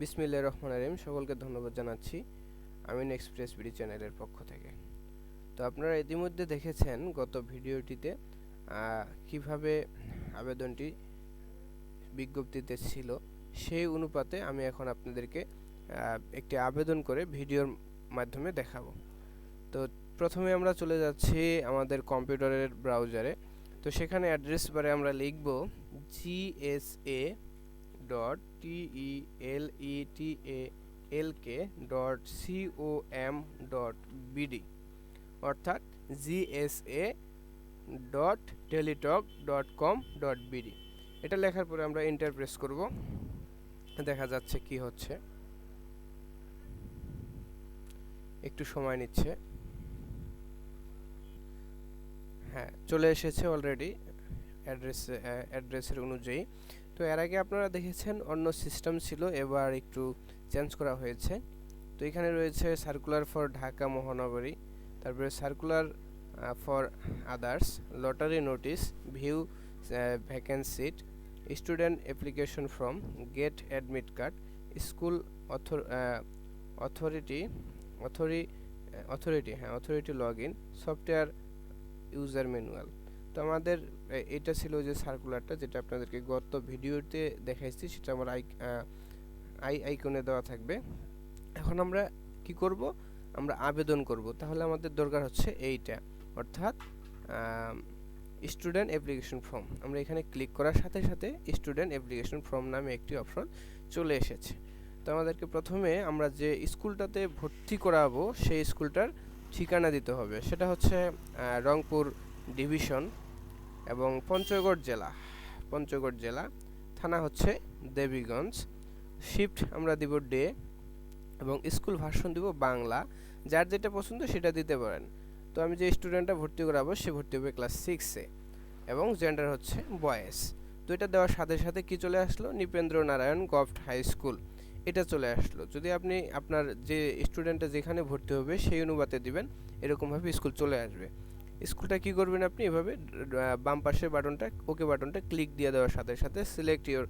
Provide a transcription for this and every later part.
বিসমিল্লাহির রহমানির রহিম। সকলকে ধন্যবাদ জানাচ্ছি আমিন এক্সপ্রেস বিডি চ্যানেলের পক্ষ থেকে। তো আপনারা ইতিমধ্যে দেখেছেন গত ভিডিওটিতে কিভাবে আবেদনটি বিজ্ঞপ্তিতে ছিল, সেই অনুপাতে আমি এখন আপনাদেরকে একটি আবেদন করে ভিডিওর মাধ্যমে দেখাবো। তো প্রথমে আমরা চলে যাচ্ছি আমাদের কম্পিউটারের ব্রাউজারে। তো সেখানে অ্যাড্রেস বারে আমরা লিখব gsa.teletalk.com.bd, অর্থাৎ gsa.teletalk.com.bd। এটা লেখার পরে আমরা এন্টার প্রেস করব। দেখা যাচ্ছে কি হচ্ছে, একটু সময় নিচ্ছে। হ্যাঁ, চলে এসেছে অলরেডি অ্যাড্রেসের অনুযায়ী। তো এর আগে আপনারা দেখেছেন অন্য সিস্টেম ছিল, এবার একটু চেঞ্জ করা হয়েছে। তো এখানে রয়েছে সার্কুলার ফর ঢাকা মহানগরী, তারপরে circular for others, lottery notice, view vacancies, student application form, get admit card, school authority log in, software user manual. তো আমাদের এটা ছিল যে সার্কুলারটা, যেটা আপনাদেরকে গত ভিডিওতে দেখাইছি, সেটা আমার আইকনে দেওয়া থাকবে। এখন আমরা কি করব, আমরা আবেদন করব। তাহলে আমাদের দরকার হচ্ছে এইটা, অর্থাৎ স্টুডেন্ট অ্যাপ্লিকেশন ফর্ম। আমরা এখানে ক্লিক করার সাথে সাথে স্টুডেন্ট অ্যাপ্লিকেশন ফর্ম নামে একটি অপশন চলে এসেছে। তো আমাদেরকে প্রথমে আমরা যে স্কুলটাতে ভর্তি করাবো সেই স্কুলটার ঠিকানা দিতে হবে। সেটা হচ্ছে রংপুর ডিভিশন এবং পঞ্চগড় জেলা, থানা হচ্ছে দেবীগঞ্জ, শিফট আমরা দিব ডে এবং স্কুল ভার্সন দিব বাংলা। যার যেটা পছন্দ সেটা দিতে পারেন। তো আমি যে স্টুডেন্টটা ভর্তি করাবো সে ভর্তি হবে ক্লাস 6-এ এবং জেন্ডার হচ্ছে বয়েজ। তো এটা দেওয়ার সাথে সাথে কি চলে আসলো, নৃপেন্দ্র নারায়ণ গভট হাই স্কুল, এটা চলে আসলো। যদি আপনি আপনার যে স্টুডেন্টটা যেখানে ভর্তি হবে সেই অনুপাতে দিবেন, এরকমভাবে স্কুল চলে আসবে। স্কুলটা কি করবেন, আপনি এভাবে বাম পাশের বাটনটা, ওকে বাটনটা ক্লিক দিয়ে দেওয়ার সাথে সাথে select your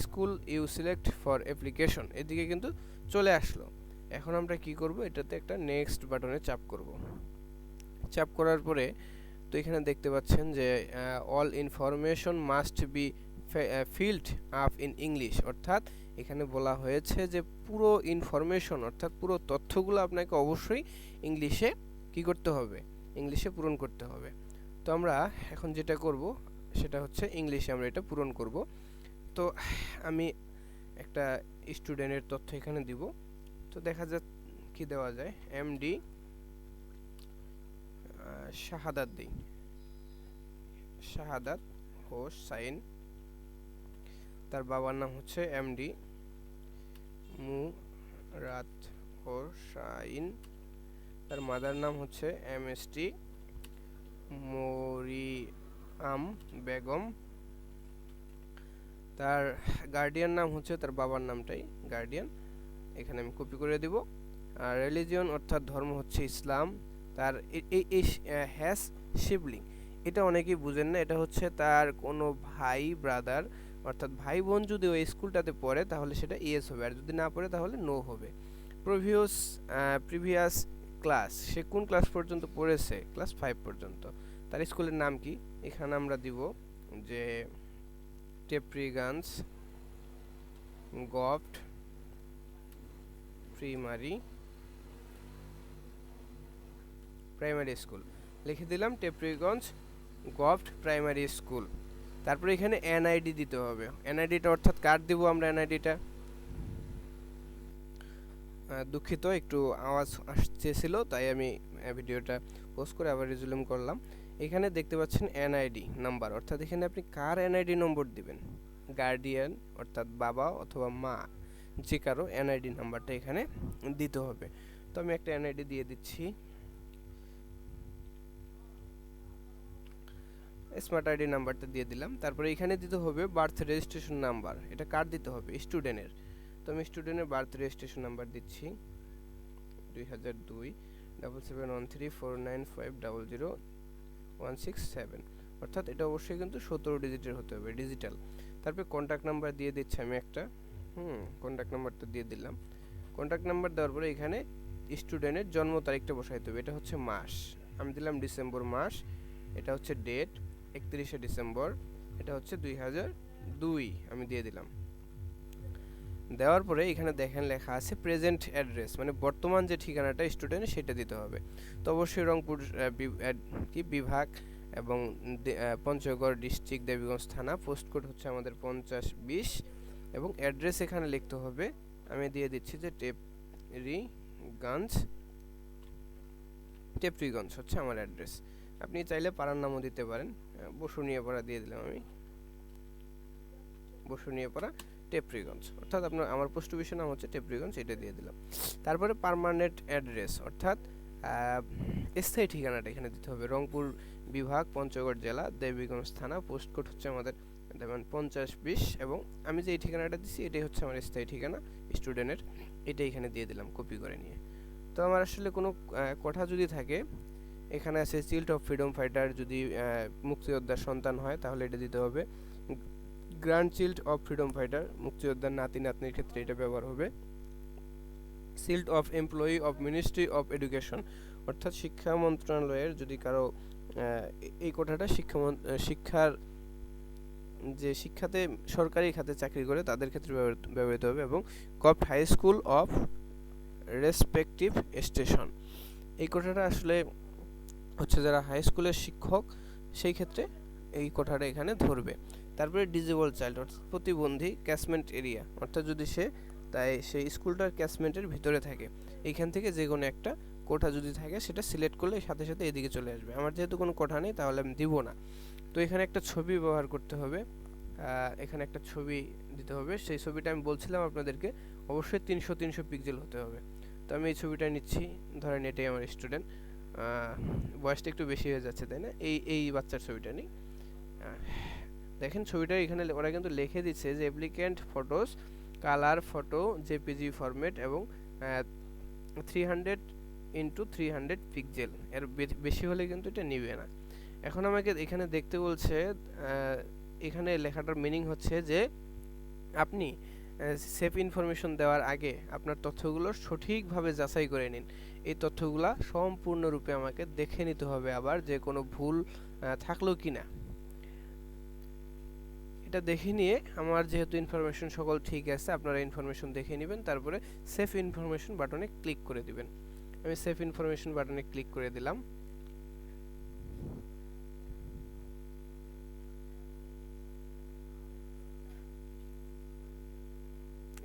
school you select for application, এদিকে কিন্তু চলে আসলো। এখন আমরা কি করব, এটাতে একটা নেক্সট বাটনে চাপ করব। চাপ করার পরে তো এখানে দেখতে পাচ্ছেন যে all information must be filled up in English, অর্থাৎ এখানে বলা হয়েছে যে পুরো ইনফরমেশন অর্থাৎ পুরো তথ্যগুলো আপনাকে অবশ্যই ইংলিশে কি করতে হবে, ইংলিশে পূরণ করতে হবে। তো আমরা এখন যেটা করব সেটা হচ্ছে ইংলিশে আমরা এটা পূরণ করব। তো আমি একটা স্টুডেন্টের তথ্য এখানে দিব। তো দেখা যাক কি দেওয়া যায়, এমডি শাহাদাত হোসাইন, তার বাবার নাম হচ্ছে এমডি মুরাদ হোসাইন, তার মাদার নাম হচ্ছে এমএসটি মরিয়াম বেগম, তার গার্ডিয়ান নাম হচ্ছে তার বাবার নামটাই গার্ডিয়ান, এখানে আমি কপি করে দিব। আর রিলিজিয়ন অর্থাৎ ধর্ম হচ্ছে ইসলাম। তার হ্যাজ শিবলিং, এটা অনেকেই বুঝেন না, এটা হচ্ছে তার কোনো ভাই ব্রাদার অর্থাৎ ভাই বোন যদি ওই স্কুলটাতে পড়ে তাহলে সেটা ইয়েস হবে, আর যদি না পড়ে তাহলে নো হবে। প্রিভিয়াস ক্লাস, সে কোন ক্লাস পর্যন্ত পড়েছে, ক্লাস 5 পর্যন্ত। তার স্কুলের নাম কি, এখানে আমরা দিব যে টেপ্রিগঞ্জ গভট প্রাইমারি স্কুল, লিখে দিলাম টেপ্রিগঞ্জ গভট প্রাইমারি স্কুল। তারপরে এখানে এনআইডি দিতে হবে। এনআইডিটা অর্থাৎ কার্ড দিব আমরা, এনআইডিটা দুঃখিত একটু আওয়াজ আসতেছিল তাই আমি ভিডিওটা পোজ করে আবার রিজুম করলাম। এখানে দেখতে পাচ্ছেন এনআইডি নাম্বার, অর্থাৎ এখানে আপনি কার এনআইডি নম্বর দিবেন, গার্ডিয়ান অর্থাৎ বাবা অথবা মা, যে কারো এনআইডি নাম্বারটা এখানে দিতে হবে। তো আমি একটা এনআইডি দিয়ে দিচ্ছি, স্মার্ট আইডি নাম্বারটা দিয়ে দিলাম। তারপরে এখানে দিতে হবে বার্থ রেজিস্ট্রেশন নাম্বার, এটা কার দিতে হবে, স্টুডেন্টের। তো আমি স্টুডেন্টের বার্থ রেজিস্ট্রেশন নাম্বার দিচ্ছি 2002-771349500167, অর্থাৎ এটা অবশ্যই কিন্তু 17 ডিজিটের হতে হবে, ডিজিটাল। তারপরে কন্ট্যাক্ট নাম্বার দিয়ে দিচ্ছি আমি একটা কন্ট্যাক্ট নাম্বারটা দিয়ে দিলাম। কন্ট্যাক্ট নাম্বার দেওয়ার পরে এখানে স্টুডেন্টের জন্ম তারিখটা বসাইতে হবে। এটা হচ্ছে মাস, আমি দিলাম ডিসেম্বর মাস। এটা হচ্ছে ডেট 31শে ডিসেম্বর। এটা হচ্ছে 2002 আমি দিয়ে দিলাম। দেওয়ার পরে এখানে দেখেন লেখা আছে প্রেজেন্ট অ্যাড্রেস, মানে বর্তমান যে ঠিকানাটা স্টুডেন্ট সেটা দিতে হবে। তো অবশ্যই রংপুর বিভাগ এবং পঞ্চগড় ডিস্ট্রিক্ট দেবীগঞ্জ থানা, পোস্ট কোড হচ্ছে আমাদের 5020 এবং অ্যাড্রেস এখানে লিখতে হবে। আমি দিয়ে দিচ্ছি যে টেপরিগঞ্জ হচ্ছে আমার অ্যাড্রেস। আপনি চাইলে পাড়ার নামও দিতে পারেন। বসুনিয়াপাড়া দিয়ে দিলাম আমি, বসুনিয়াপাড়া টেপরিগঞ্জ, অর্থাৎ আমার পোস্ট অফিসের নাম হচ্ছে টেপরিগঞ্জ, এটা দিয়ে দিলাম। তারপরে পার্মানেন্ট অ্যাড্রেস অর্থাৎ স্থায়ী ঠিকানাটা এখানে দিতে হবে। রংপুর বিভাগ, পঞ্চগড় জেলা, দেবীগঞ্জ থানা, পোস্ট কোড হচ্ছে আমাদের 5020 এবং আমি যে এই ঠিকানাটা দিচ্ছি এটাই হচ্ছে আমার স্থায়ী ঠিকানা স্টুডেন্টের, এটা এখানে দিয়ে দিলাম কপি করে নিয়ে। তো আমার আসলে কোনো কথা যদি থাকে, এখানে আছে চিল্ড অফ ফ্রিডম ফাইটার, যদি মুক্তিযোদ্ধার সন্তান হয় তাহলে এটা দিতে হবে। Grand child of freedom fighter, মুক্তিযোদ্ধার নাতি নাতনির ক্ষেত্রে এটা ব্যবহার হবে। Child of employee of ministry of education, অর্থাৎ শিক্ষা মন্ত্রণালয়ের যদি কারো এই কোটাটা শিক্ষার যে শিক্ষাতে সরকারি খাতে চাকরি করে তাদের ক্ষেত্রে ব্যবহৃত হবে। এবং gov high school of respective station, এই কোটাটা আসলে হচ্ছে যারা হাই স্কুলের শিক্ষক সেই ক্ষেত্রে এই কোটাটা এখানে ধরবে। তারপরে ডিজেবল চাইল্ড অর্থাৎ প্রতিবন্ধী ক্যাচমেন্ট এরিয়া, অর্থাৎ যদি সেই স্কুলটার ক্যাচমেন্টের ভিতরে থাকে, এইখান থেকে যে কোনো একটা কোঠা যদি থাকে সেটা সিলেক্ট করলে সাথে সাথে এদিকে চলে আসবে। আমার যেহেতু কোনো কোঠা নেই তাহলে আমি দিব না। তো এখানে একটা ছবি ব্যবহার করতে হবে, এখানে একটা ছবি দিতে হবে। সেই ছবিটা আমি বলছিলাম আপনাদেরকে অবশ্যই 300 পিক্সেল হতে হবে। তো আমি এই ছবিটা নিচ্ছি, ধরেন এটাই আমার স্টুডেন্ট, বয়সটা একটু বেশি হয়ে যাচ্ছে তাই না, এই বাচ্চার ছবিটা নিই। দেখেন ছবিটা এখানে ওরা কিন্তু লিখে দিচ্ছে যে applicant photos colour photo JPG format এবং 300x300 পিক্সেল, এর বেশি হলে কিন্তু এটা নিবে না। এখন আমাকে এখানে দেখতে বলছে, এখানে লেখাটার মিনিং হচ্ছে যে আপনি সেফ ইনফরমেশন দেওয়ার আগে আপনার তথ্যগুলো সঠিকভাবে যাচাই করে নিন। এই তথ্যগুলো সম্পূর্ণরূপে আমাকে দেখে নিতে হবে আবার, যে কোনো ভুল থাকলো কিনা এটা দেখে নিয়ে আমার যেহেতু ইনফরমেশন সকল ঠিক আছে, আপনারা ইনফরমেশন দেখে নেবেন, তারপরে সেফ ইনফরমেশন বাটনে ক্লিক করে দিবেন। আমি সেফ ইনফরমেশন বাটনে ক্লিক করে দিলাম।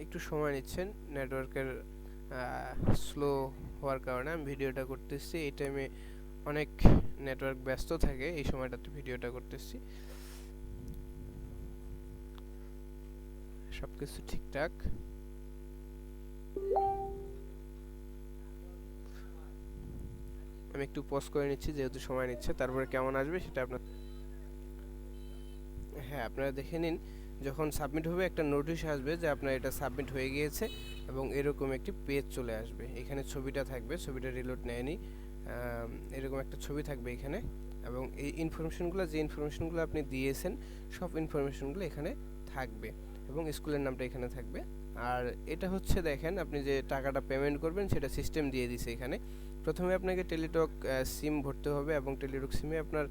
একটু সময় নিচ্ছেন, নেটওয়ার্কের স্লো হওয়ার কারণে আমি ভিডিওটা করতেছি। এই টাইমে অনেক নেটওয়ার্ক ব্যস্ত থাকে, এই সময়টাতে ভিডিওটা করতেছি। সবকিছু ঠিকঠাক, আমি একটু পজ করে নিচ্ছি যেহেতু সময় নিচ্ছে। তারপরে কেমন আসবে সেটা আপনারা দেখে নিন। যখন সাবমিট হবে একটা নোটিশ আসবে যে আপনার এটা সাবমিট হয়ে গিয়েছে এবং এরকম একটি পেজ চলে আসবে। এখানে ছবিটা থাকবে, ছবিটা রিলোড নেয়নি, এরকম একটা ছবি থাকবে এখানে, এবং এই ইনফরমেশনগুলো যে ইনফরমেশনগুলো আপনি দিয়েছেন সব ইনফরমেশনগুলো এখানে থাকবে এবং স্কুলের নামটা এখানে থাকবে। আর এটা হচ্ছে দেখেন আপনি যে টাকাটা পেমেন্ট করবেন সেটা সিস্টেম দিয়ে দিছে এখানে। প্রথমে আপনাকে টেলিটক সিম ভরতে হবে এবং টেলিটক সিমে আপনার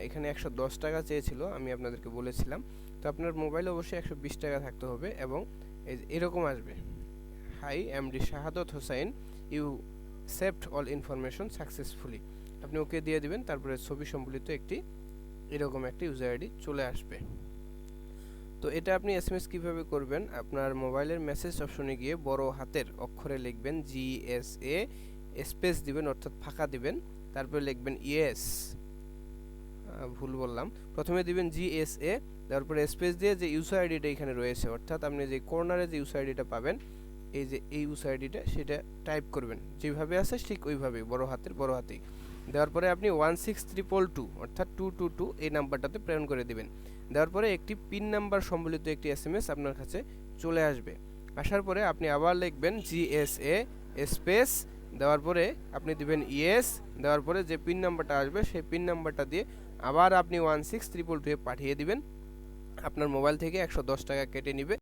এখানে 110 টাকা চেয়েছিল, আমি আপনাদেরকে বলেছিলাম। তো আপনার মোবাইলে অবশ্যই 120 টাকা থাকতে হবে এবং এরকম আসবে, hi MD Shahadat Hossain, you saved all information successfully. আপনি ওকে দিয়ে দিবেন, তারপরে ছবি সম্বলিত এরকম একটা ইউজার আইডি চলে আসবে। তো এটা আপনি এসএমএস কিভাবে করবেন, আপনার মোবাইলের মেসেজ অপশনে গিয়ে বড় হাতের অক্ষরে লিখবেন GSA, স্পেস দিবেন অর্থাৎ ফাঁকা দিবেন, তারপরে লিখবেন ইয়েস, ভুল বললাম, প্রথমে দিবেন GSA, তারপরে স্পেস দিয়ে যে ইউজার আইডিটা এখানে রয়েছে, অর্থাৎ আপনি যে কর্নারে যে ইউজার আইডিটা পাবেন, এই যে এই ইউজার আইডিটা সেটা টাইপ করবেন যেভাবে আছে ঠিক ওইভাবেই বড় হাতেই দেওয়ার পরে আপনি 16322 অর্থাৎ 222 এই নাম্বারটাতে প্রেরণ করে দিবেন। দেওয়ার পরে একটি পিন নাম্বার সম্বলিত একটি এসএমএস আপনার কাছে চলে আসবে। আসার পরে আপনি আবার লিখবেন GSA স্পেস, দেওয়ার পরে আপনি দিবেন ইয়েস, দেওয়ার পরে যে পিন নাম্বারটা আসবে সেই পিন নাম্বারটা দিয়ে আবার আপনি 16322 পাঠিয়ে দিবেন। আপনার মোবাইল থেকে 110 টাকা কেটে নেবে।